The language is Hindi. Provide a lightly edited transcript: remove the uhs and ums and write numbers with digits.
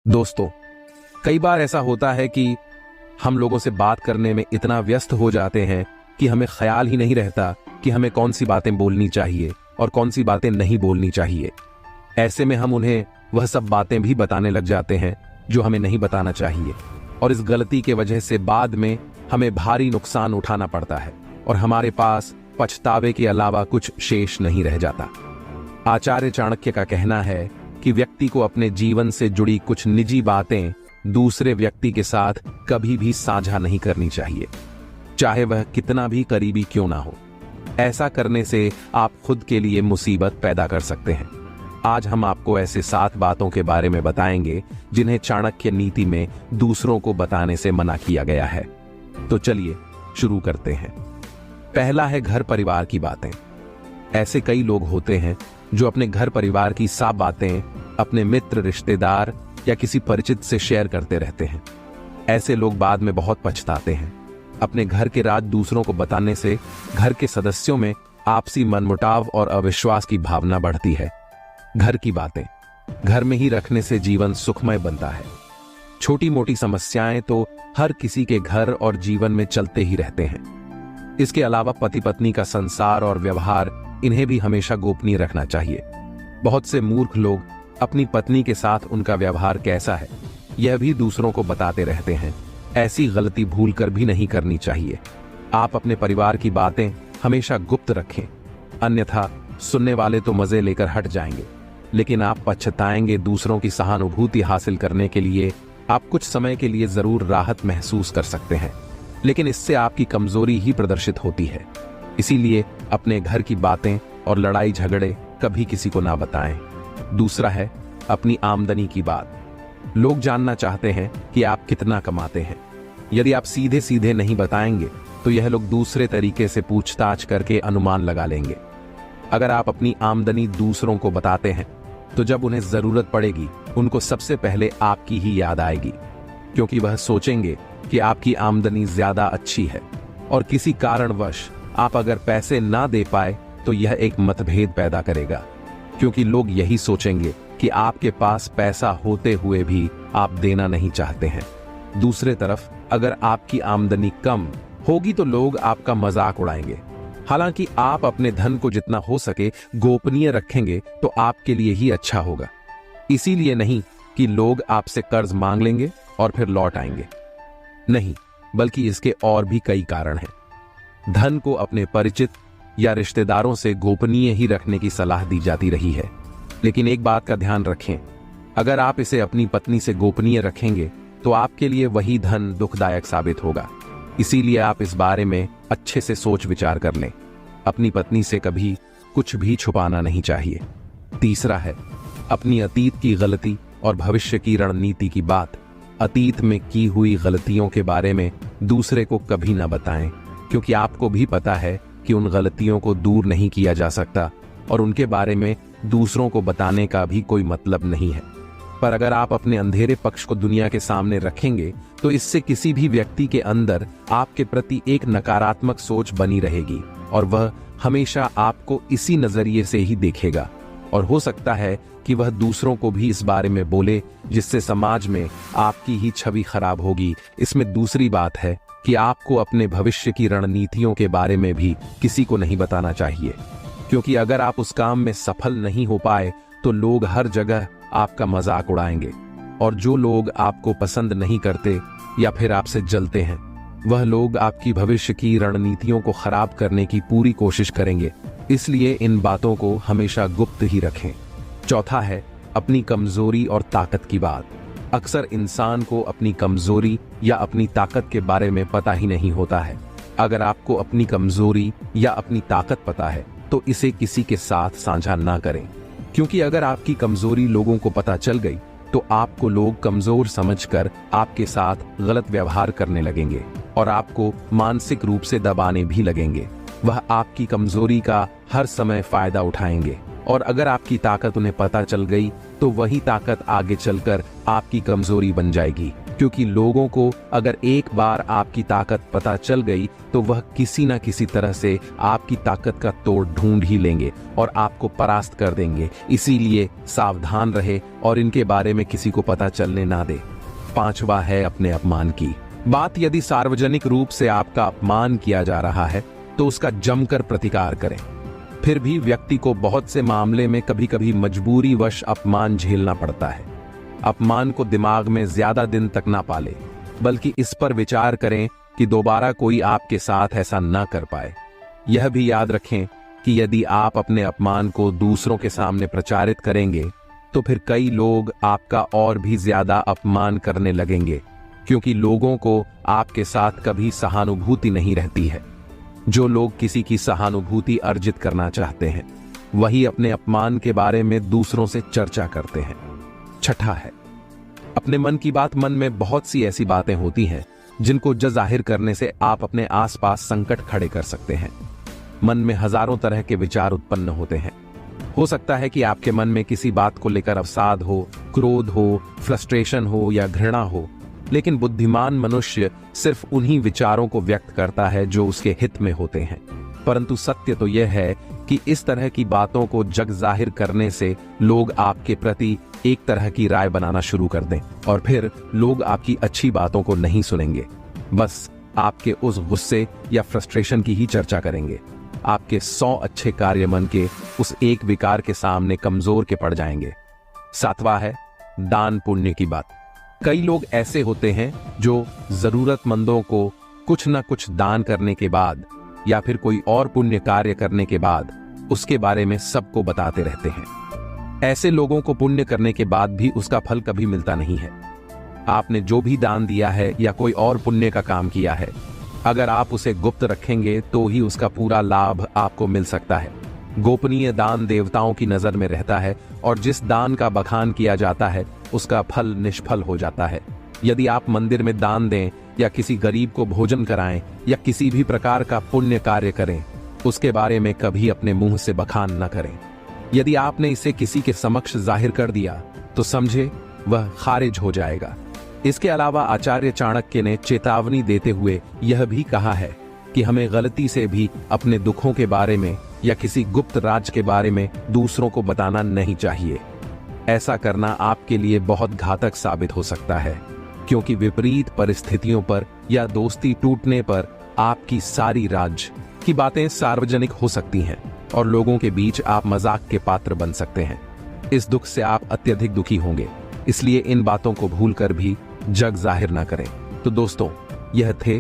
दोस्तों, कई बार ऐसा होता है कि हम लोगों से बात करने में इतना व्यस्त हो जाते हैं कि हमें ख्याल ही नहीं रहता कि हमें कौन सी बातें बोलनी चाहिए और कौन सी बातें नहीं बोलनी चाहिए। ऐसे में हम उन्हें वह सब बातें भी बताने लग जाते हैं जो हमें नहीं बताना चाहिए, और इस गलती के वजह से बाद में हमें भारी नुकसान उठाना पड़ता है और हमारे पास पछतावे के अलावा कुछ शेष नहीं रह जाता। आचार्य चाणक्य का कहना है कि व्यक्ति को अपने जीवन से जुड़ी कुछ निजी बातें दूसरे व्यक्ति के साथ कभी भी साझा नहीं करनी चाहिए, चाहे वह कितना भी करीबी क्यों ना हो। ऐसा करने से आप खुद के लिए मुसीबत पैदा कर सकते हैं। आज हम आपको ऐसे 7 बातों के बारे में बताएंगे जिन्हें चाणक्य नीति में दूसरों को बताने से मना किया गया है। तो चलिए शुरू करते हैं। पहला है घर परिवार की बातें। ऐसे कई लोग होते हैं जो अपने घर परिवार की सब बातें अपने मित्र, रिश्तेदार या किसी परिचित से शेयर करते रहते हैं। ऐसे लोग बाद में बहुत पछताते हैं। अपने घर के राज दूसरों को बताने से घर के सदस्यों में आपसी मनमुटाव और अविश्वास की भावना बढ़ती है। घर की बातें घर में ही रखने से जीवन सुखमय बनता है। छोटी मोटी समस्याएं तो हर किसी के घर और जीवन में चलते ही रहते हैं। इसके अलावा पति पत्नी का संसार और व्यवहार, इन्हें भी हमेशा गोपनीय रखना चाहिए। बहुत से मूर्ख लोग अपनी पत्नी के साथ उनका व्यवहार कैसा है यह भी दूसरों को बताते रहते हैं। ऐसी गलती भूलकर भी नहीं करनी चाहिए। आप अपने परिवार की बातें हमेशा गुप्त रखें, अन्यथा सुनने वाले तो मजे लेकर हट जाएंगे, लेकिन आप पछताएंगे। दूसरों की सहानुभूति हासिल करने के लिए आप कुछ समय के लिए जरूर राहत महसूस कर सकते हैं, लेकिन इससे आपकी कमजोरी ही प्रदर्शित होती है। इसीलिए अपने घर की बातें और लड़ाई झगड़े कभी किसी को ना बताएं। दूसरा है अपनी आमदनी की बात। लोग जानना चाहते हैं कि आप कितना कमाते हैं। यदि आप सीधे सीधे नहीं बताएंगे तो यह लोग दूसरे तरीके से पूछताछ करके अनुमान लगा लेंगे। अगर आप अपनी आमदनी दूसरों को बताते हैं तो जब उन्हें जरूरत पड़ेगी उनको सबसे पहले आपकी ही याद आएगी, क्योंकि वह सोचेंगे कि आपकी आमदनी ज्यादा अच्छी है, और किसी कारणवश आप अगर पैसे ना दे पाए तो यह एक मतभेद पैदा करेगा, क्योंकि लोग यही सोचेंगे कि आपके पास पैसा होते हुए भी आप देना नहीं चाहते हैं। दूसरे तरफ अगर आपकी आमदनी कम होगी तो लोग आपका मजाक उड़ाएंगे। हालांकि आप अपने धन को जितना हो सके गोपनीय रखेंगे तो आपके लिए ही अच्छा होगा। इसीलिए नहीं कि लोग आपसे कर्ज मांग लेंगे और फिर लौट आएंगे, नहीं, बल्कि इसके और भी कई कारण हैं। धन को अपने परिचित या रिश्तेदारों से गोपनीय ही रखने की सलाह दी जाती रही है, लेकिन एक बात का ध्यान रखें, अगर आप इसे अपनी पत्नी से गोपनीय रखेंगे तो आपके लिए वही धन दुखदायक साबित होगा। इसीलिए आप इस बारे में अच्छे से सोच विचार कर लें। अपनी पत्नी से कभी कुछ भी छुपाना नहीं चाहिए। तीसरा है अपनी अतीत की गलती और भविष्य की रणनीति की बात। अतीत में की हुई गलतियों के बारे में दूसरे को कभी ना बताएं, क्योंकि आपको भी पता है कि उन गलतियों को दूर नहीं किया जा सकता और उनके बारे में दूसरों को बताने का भी कोई मतलब नहीं है। पर अगर आप अपने अंधेरे पक्ष को दुनिया के सामने रखेंगे तो इससे किसी भी व्यक्ति के अंदर आपके प्रति एक नकारात्मक सोच बनी रहेगी और वह हमेशा आपको इसी नजरिए से ही देखेगा, और हो सकता है कि वह दूसरों को भी इस बारे में बोले, जिससे समाज में आपकी ही छवि खराब होगी। इसमें दूसरी बात है कि आपको अपने भविष्य की रणनीतियों के बारे में भी किसी को नहीं बताना चाहिए, क्योंकि अगर आप उस काम में सफल नहीं हो पाए तो लोग हर जगह आपका मजाक उड़ाएंगे, और जो लोग आपको पसंद नहीं करते या फिर आपसे जलते हैं वह लोग आपकी भविष्य की रणनीतियों को खराब करने की पूरी कोशिश करेंगे। इसलिए इन बातों को हमेशा गुप्त ही रखें। चौथा है अपनी कमजोरी और ताकत की बात। अक्सर इंसान को अपनी कमजोरी या अपनी ताकत के बारे में पता ही नहीं होता है। अगर आपको अपनी कमजोरी या अपनी ताकत पता है तो इसे किसी के साथ साझा ना करें, क्योंकि अगर आपकी कमजोरी लोगों को पता चल गई तो आपको लोग कमजोर समझकर आपके साथ गलत व्यवहार करने लगेंगे और आपको मानसिक रूप से दबाने भी लगेंगे। वह आपकी कमजोरी का हर समय फायदा उठाएंगे, और अगर आपकी ताकत उन्हें पता चल गई तो वही ताकत आगे चलकर आपकी कमजोरी बन जाएगी, क्योंकि लोगों को अगर एक बार आपकी ताकत पता चल गई तो वह किसी न किसी तरह से आपकी ताकत का तोड़ ढूंढ ही लेंगे और आपको परास्त कर देंगे। इसीलिए सावधान रहे और इनके बारे में किसी को पता चलने ना दे। 5वां है अपने अपमान की बात। यदि सार्वजनिक रूप से आपका अपमान किया जा रहा है तो उसका जमकर प्रतिकार करें। फिर भी व्यक्ति को बहुत से मामले में कभी कभी मजबूरीवश अपमान झेलना पड़ता है। अपमान को दिमाग में ज्यादा दिन तक ना पाले, बल्कि इस पर विचार करें कि दोबारा कोई आपके साथ ऐसा ना कर पाए। यह भी याद रखें कि यदि आप अपने अपमान को दूसरों के सामने प्रचारित करेंगे तो फिर कई लोग आपका और भी ज्यादा अपमान करने लगेंगे, क्योंकि लोगों को आपके साथ कभी सहानुभूति नहीं रहती है। जो लोग किसी की सहानुभूति अर्जित करना चाहते हैं वही अपने अपमान के बारे में दूसरों से चर्चा करते हैं। 6 है अपने मन की बात। मन में बहुत सी ऐसी बातें होती हैं जिनको जाहिर करने से आप अपने आसपास संकट खड़े कर सकते हैं। मन में हजारों तरह के विचार उत्पन्न होते हैं। हो सकता है कि आपके मन में किसी बात को लेकर अवसाद हो, क्रोध हो, फ्रस्ट्रेशन हो या घृणा हो, लेकिन बुद्धिमान मनुष्य सिर्फ उन्हीं विचारों को व्यक्त करता है जो उसके हित में होते हैं। परंतु सत्य तो यह है कि इस तरह की बातों को जग जाहिर करने से लोग आपके प्रति एक तरह की राय बनाना शुरू कर दें और फिर लोग आपकी अच्छी बातों को नहीं सुनेंगे, बस आपके उस गुस्से या फ्रस्ट्रेशन की ही चर्चा करेंगे। आपके 100 अच्छे कार्य मन के उस एक विकार के सामने कमजोर के पड़ जाएंगे। 7वां है दान पुण्य की बात। कई लोग ऐसे होते हैं जो जरूरतमंदों को कुछ न कुछ दान करने के बाद या फिर कोई और पुण्य कार्य करने के बाद उसके बारे में सबको बताते रहते हैं। ऐसे लोगों को पुण्य करने के बाद भी उसका फल कभी मिलता नहीं है। आपने जो भी दान दिया है या कोई और पुण्य का काम किया है, अगर आप उसे गुप्त रखेंगे तो ही उसका पूरा लाभ आपको मिल सकता है। गोपनीय दान देवताओं की नजर में रहता है और जिस दान का बखान किया जाता है उसका फल निष्फल हो जाता है। यदि आप मंदिर में दान दें या किसी गरीब को भोजन कराएं या किसी भी प्रकार का पुण्य कार्य करें, उसके बारे में कभी अपने मुंह से बखान न करें। यदि आपने इसे किसी के समक्ष जाहिर कर दिया तो समझे वह खारिज हो जाएगा। इसके अलावा आचार्य चाणक्य ने चेतावनी देते हुए यह भी कहा है कि हमें गलती से भी अपने दुखों के बारे में या किसी गुप्त राज के बारे में दूसरों को बताना नहीं चाहिए। ऐसा करना आपके लिए बहुत घातक साबित हो सकता है, क्योंकि विपरीत परिस्थितियों पर या दोस्ती टूटने पर आपकी सारी राज की बातें सार्वजनिक हो सकती हैं और लोगों के बीच आप मजाक के पात्र बन सकते हैं। इस दुख से आप अत्यधिक दुखी होंगे, इसलिए इन बातों को भूलकर भी जग जाहिर ना करें। तो दोस्तों, यह थे